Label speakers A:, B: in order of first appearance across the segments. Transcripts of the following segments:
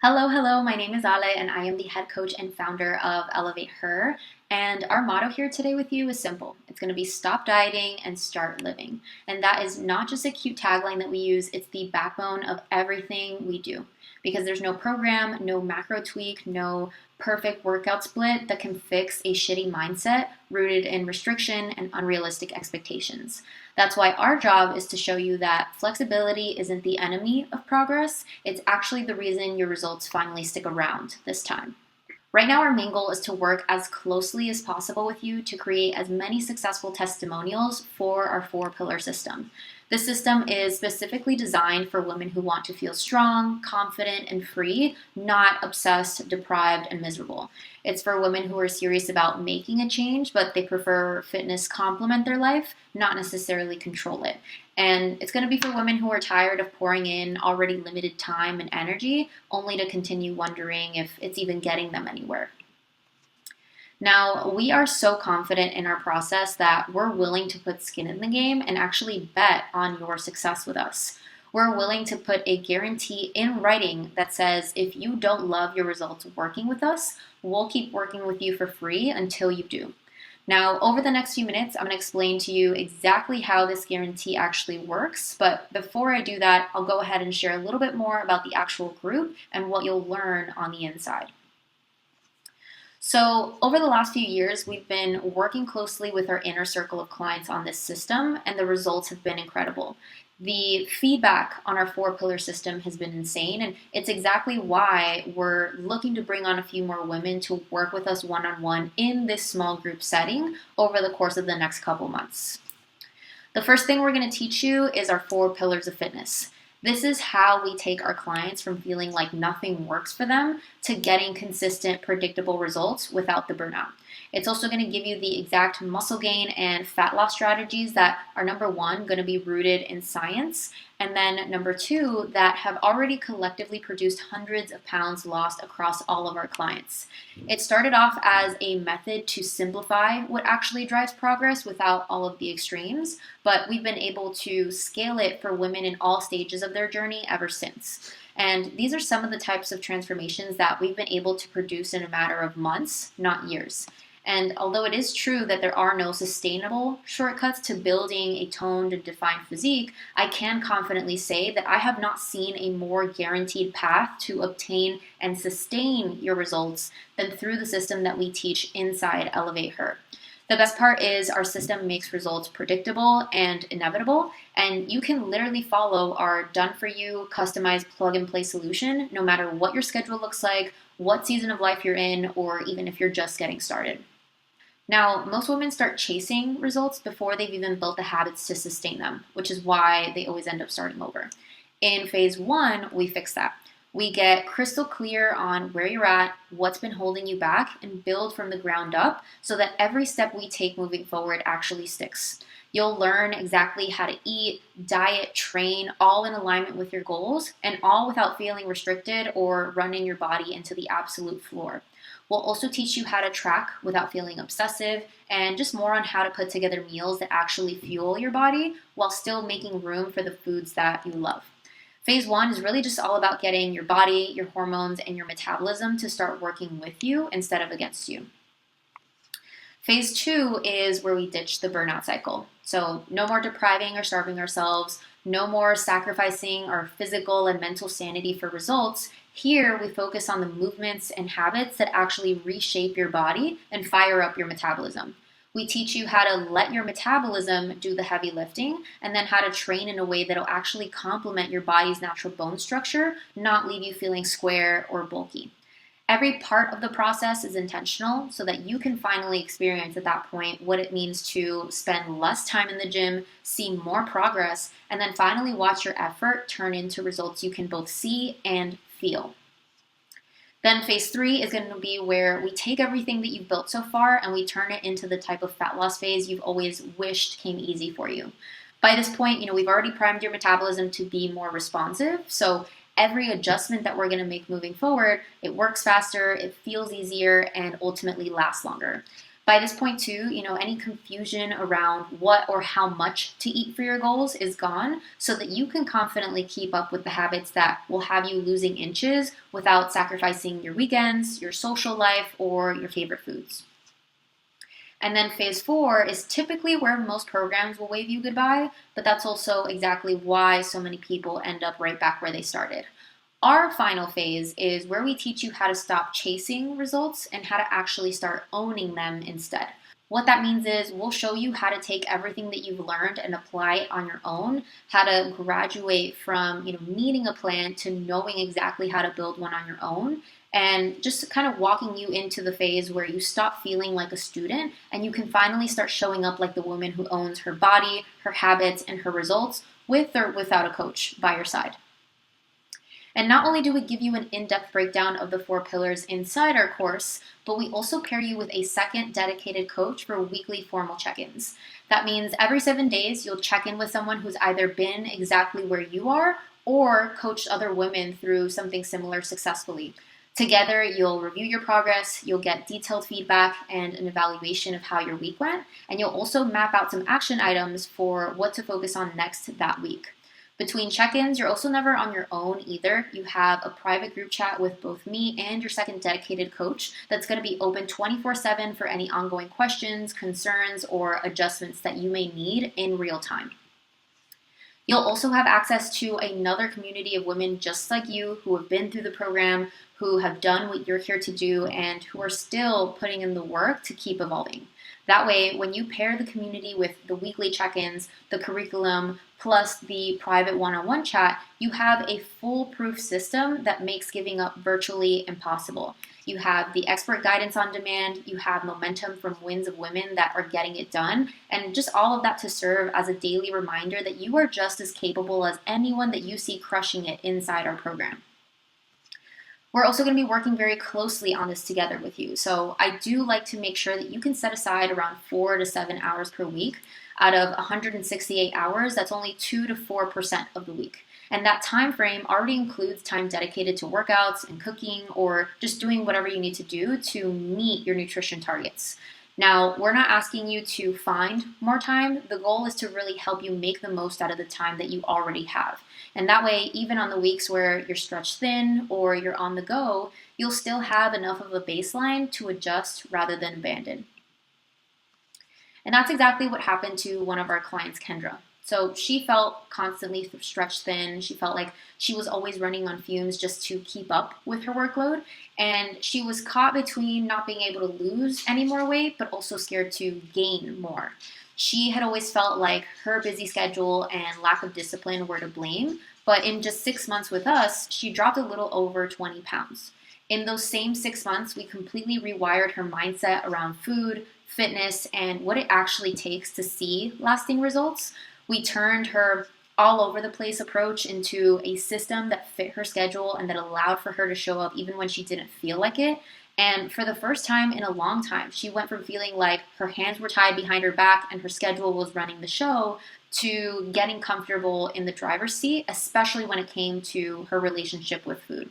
A: Hello, hello. My name is Ale, and I am the head coach and founder of Elevate Her. And our motto here today with you is simple. It's going to be stop dieting and start living. And that is not just a cute tagline that we use, it's the backbone of everything we do. Because there's no program, no macro tweak, no perfect workout split that can fix a shitty mindset rooted in restriction and unrealistic expectations. That's why our job is to show you that flexibility isn't the enemy of progress, it's actually the reason your results finally stick around this time. Right now, our main goal is to work as closely as possible with you to create as many successful testimonials for our four-pillar system. This system is specifically designed for women who want to feel strong, confident, and free, not obsessed, deprived, and miserable. It's for women who are serious about making a change, but they prefer fitness complement their life, not necessarily control it. And it's going to be for women who are tired of pouring in already limited time and energy, only to continue wondering if it's even getting them anywhere. Now, we are so confident in our process that we're willing to put skin in the game and actually bet on your success with us. We're willing to put a guarantee in writing that says if you don't love your results working with us, we'll keep working with you for free until you do. Now, over the next few minutes, I'm going to explain to you exactly how this guarantee actually works. But before I do that, I'll go ahead and share a little bit more about the actual group and what you'll learn on the inside. So, over the last few years, we've been working closely with our inner circle of clients on this system, and the results have been incredible. The feedback on our four-pillar system has been insane, and it's exactly why we're looking to bring on a few more women to work with us one-on-one in this small group setting over the course of the next couple months. The first thing we're going to teach you is our four pillars of fitness. This is how we take our clients from feeling like nothing works for them to getting consistent, predictable results without the burnout. It's also going to give you the exact muscle gain and fat loss strategies that are, number one, going to be rooted in science, and then number two, that have already collectively produced hundreds of pounds lost across all of our clients. It started off as a method to simplify what actually drives progress without all of the extremes, but we've been able to scale it for women in all stages of their journey ever since. And these are some of the types of transformations that we've been able to produce in a matter of months, not years. And although it is true that there are no sustainable shortcuts to building a toned and defined physique, I can confidently say that I have not seen a more guaranteed path to obtain and sustain your results than through the system that we teach inside Elevate Her. The best part is our system makes results predictable and inevitable, and you can literally follow our done-for-you, customized plug-and-play solution no matter what your schedule looks like, what season of life you're in, or even if you're just getting started. Now, most women start chasing results before they've even built the habits to sustain them, which is why they always end up starting over. In phase one, we fix that. We get crystal clear on where you're at, what's been holding you back, and build from the ground up so that every step we take moving forward actually sticks. You'll learn exactly how to eat, diet, train, all in alignment with your goals, and all without feeling restricted or running your body into the absolute floor. We'll also teach you how to track without feeling obsessive and just more on how to put together meals that actually fuel your body while still making room for the foods that you love. Phase one is really just all about getting your body, your hormones, and your metabolism to start working with you instead of against you. Phase two is where we ditch the burnout cycle. So no more depriving or starving ourselves, no more sacrificing our physical and mental sanity for results. Here, we focus on the movements and habits that actually reshape your body and fire up your metabolism. We teach you how to let your metabolism do the heavy lifting and then how to train in a way that will actually complement your body's natural bone structure, not leave you feeling square or bulky. Every part of the process is intentional so that you can finally experience at that point what it means to spend less time in the gym, see more progress, and then finally watch your effort turn into results you can both see and feel. Then phase three is going to be where we take everything that you've built so far and we turn it into the type of fat loss phase you've always wished came easy for you. By this point, we've already primed your metabolism to be more responsive. So every adjustment that we're going to make moving forward, it works faster, it feels easier, and ultimately lasts longer. By this point too, any confusion around what or how much to eat for your goals is gone so that you can confidently keep up with the habits that will have you losing inches without sacrificing your weekends, your social life, or your favorite foods. And then phase 4 is typically where most programs will wave you goodbye, but that's also exactly why so many people end up right back where they started. Our final phase is where we teach you how to stop chasing results and how to actually start owning them instead. What that means is we'll show you how to take everything that you've learned and apply it on your own, how to graduate from, needing a plan to knowing exactly how to build one on your own, and just kind of walking you into the phase where you stop feeling like a student and you can finally start showing up like the woman who owns her body, her habits, and her results with or without a coach by your side. And not only do we give you an in-depth breakdown of the 4 pillars inside our course, but we also pair you with a second dedicated coach for weekly formal check-ins. That means every 7 days, you'll check in with someone who's either been exactly where you are or coached other women through something similar successfully. Together, you'll review your progress, you'll get detailed feedback and an evaluation of how your week went, and you'll also map out some action items for what to focus on next that week. Between check-ins, you're also never on your own either. You have a private group chat with both me and your second dedicated coach that's going to be open 24/7 for any ongoing questions, concerns, or adjustments that you may need in real time. You'll also have access to another community of women just like you who have been through the program, who have done what you're here to do, and who are still putting in the work to keep evolving. That way, when you pair the community with the weekly check-ins, the curriculum, plus the private one-on-one chat, you have a foolproof system that makes giving up virtually impossible. You have the expert guidance on demand, you have momentum from wins of women that are getting it done, and just all of that to serve as a daily reminder that you are just as capable as anyone that you see crushing it inside our program. We're also going to be working very closely on this together with you. So I do like to make sure that you can set aside around 4 to 7 hours per week. Out of 168 hours, that's only 2 to 4% of the week. And that time frame already includes time dedicated to workouts and cooking or just doing whatever you need to do to meet your nutrition targets. Now, we're not asking you to find more time. The goal is to really help you make the most out of the time that you already have. And that way, even on the weeks where you're stretched thin or you're on the go, you'll still have enough of a baseline to adjust rather than abandon. And that's exactly what happened to one of our clients, Kendra. So she felt constantly stretched thin. She felt like she was always running on fumes just to keep up with her workload. And she was caught between not being able to lose any more weight, but also scared to gain more. She had always felt like her busy schedule and lack of discipline were to blame. But in just 6 months with us, she dropped a little over 20 pounds. In those same 6 months, we completely rewired her mindset around food, fitness, and what it actually takes to see lasting results. We turned her all over the place approach into a system that fit her schedule and that allowed for her to show up even when she didn't feel like it. And for the first time in a long time, she went from feeling like her hands were tied behind her back and her schedule was running the show to getting comfortable in the driver's seat, especially when it came to her relationship with food.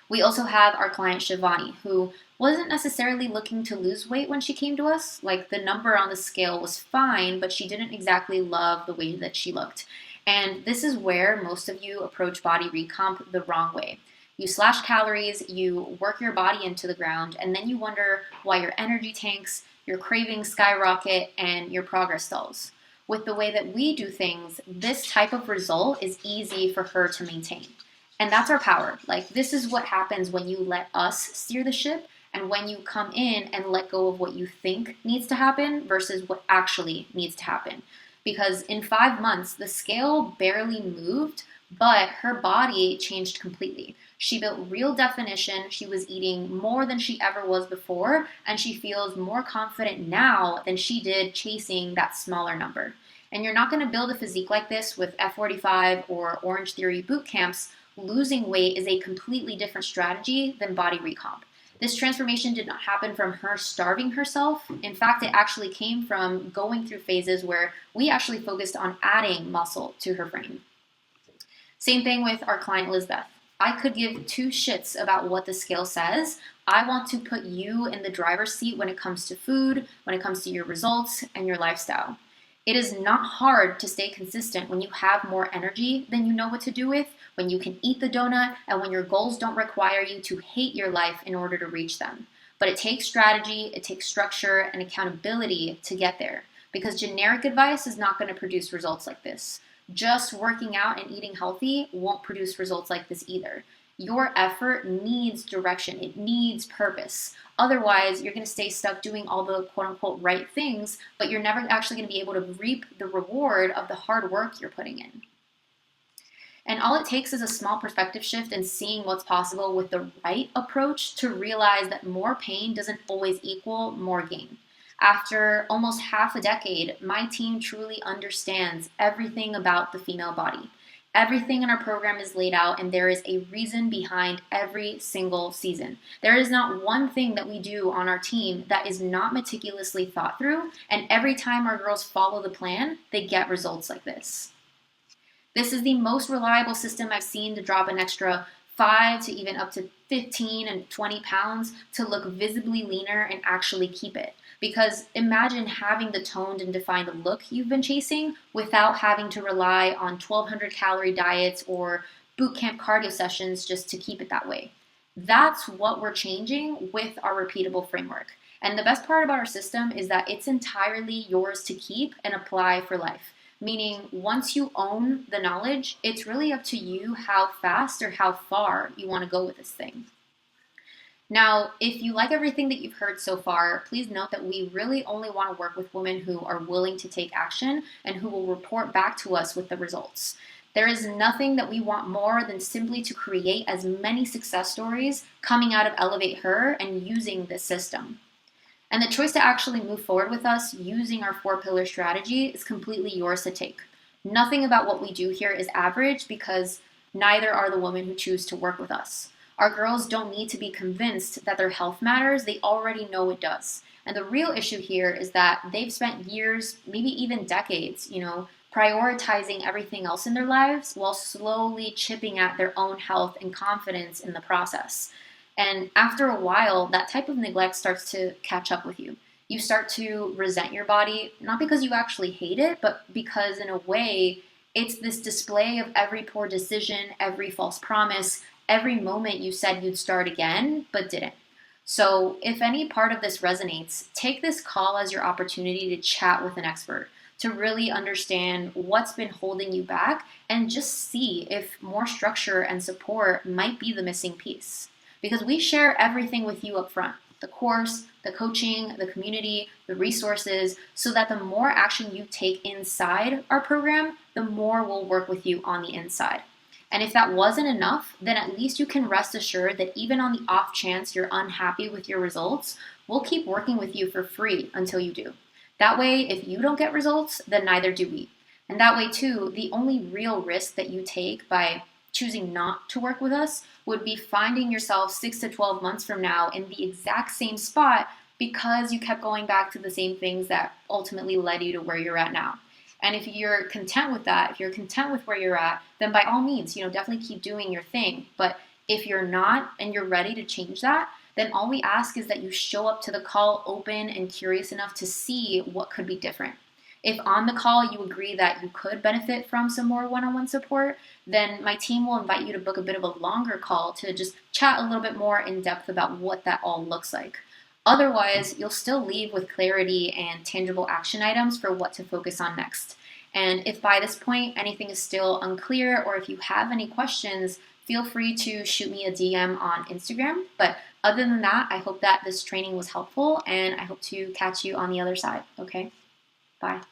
A: We also have our client Shivani, who wasn't necessarily looking to lose weight when she came to us. Like, the number on the scale was fine, but she didn't exactly love the way that she looked. And this is where most of you approach body recomp the wrong way. You slash calories, you work your body into the ground, and then you wonder why your energy tanks, your cravings skyrocket, and your progress stalls. With the way that we do things, this type of result is easy for her to maintain. And that's our power. Like, this is what happens when you let us steer the ship and when you come in and let go of what you think needs to happen versus what actually needs to happen. Because in 5 months, the scale barely moved, but her body changed completely. She built real definition, she was eating more than she ever was before, and she feels more confident now than she did chasing that smaller number. And you're not going to build a physique like this with F45 or Orange Theory boot camps. Losing weight is a completely different strategy than body recomp. This transformation did not happen from her starving herself. In fact, it actually came from going through phases where we actually focused on adding muscle to her frame. Same thing with our client Elizabeth. I could give two shits about what the scale says. I want to put you in the driver's seat when it comes to food, when it comes to your results and your lifestyle. It is not hard to stay consistent when you have more energy than you know what to do with, when you can eat the donut, and when your goals don't require you to hate your life in order to reach them. But it takes strategy, it takes structure, and accountability to get there. Because generic advice is not going to produce results like this. Just working out and eating healthy won't produce results like this either. Your effort needs direction, it needs purpose. Otherwise, you're going to stay stuck doing all the quote unquote right things, but you're never actually going to be able to reap the reward of the hard work you're putting in. And all it takes is a small perspective shift and seeing what's possible with the right approach to realize that more pain doesn't always equal more gain. After almost half a decade, my team truly understands everything about the female body. Everything in our program is laid out, and there is a reason behind every single season. There is not one thing that we do on our team that is not meticulously thought through, and every time our girls follow the plan, they get results like this. This is the most reliable system I've seen to drop an extra 5 to even up to 15 and 20 pounds to look visibly leaner and actually keep it. Because imagine having the toned and defined look you've been chasing without having to rely on 1,200 calorie diets or boot camp cardio sessions just to keep it that way. That's what we're changing with our repeatable framework. And the best part about our system is that it's entirely yours to keep and apply for life. Meaning, once you own the knowledge, it's really up to you how fast or how far you want to go with this thing. Now, if you like everything that you've heard so far, please note that we really only want to work with women who are willing to take action and who will report back to us with the results. There is nothing that we want more than simply to create as many success stories coming out of Elevate Her and using this system. And the choice to actually move forward with us using our 4-pillar strategy is completely yours to take. Nothing about what we do here is average because neither are the women who choose to work with us. Our girls don't need to be convinced that their health matters. They already know it does. And the real issue here is that they've spent years, maybe even decades, prioritizing everything else in their lives while slowly chipping at their own health and confidence in the process. And after a while, that type of neglect starts to catch up with you. You start to resent your body, not because you actually hate it, but because in a way, it's this display of every poor decision, every false promise, every moment you said you'd start again, but didn't. So if any part of this resonates, take this call as your opportunity to chat with an expert, to really understand what's been holding you back, and just see if more structure and support might be the missing piece. Because we share everything with you up front, the course, the coaching, the community, the resources, so that the more action you take inside our program, the more we'll work with you on the inside. And if that wasn't enough, then at least you can rest assured that even on the off chance you're unhappy with your results, we'll keep working with you for free until you do. That way, if you don't get results, then neither do we. And that way too, the only real risk that you take by choosing not to work with us would be finding yourself 6 to 12 months from now in the exact same spot because you kept going back to the same things that ultimately led you to where you're at now. And if you're content with that, if you're content with where you're at, then by all means, definitely keep doing your thing. But if you're not and you're ready to change that, then all we ask is that you show up to the call open and curious enough to see what could be different. If on the call you agree that you could benefit from some more one-on-one support, then my team will invite you to book a bit of a longer call to just chat a little bit more in depth about what that all looks like. Otherwise, you'll still leave with clarity and tangible action items for what to focus on next. And if by this point anything is still unclear or if you have any questions, feel free to shoot me a DM on Instagram. But other than that, I hope that this training was helpful and I hope to catch you on the other side. Okay? Bye.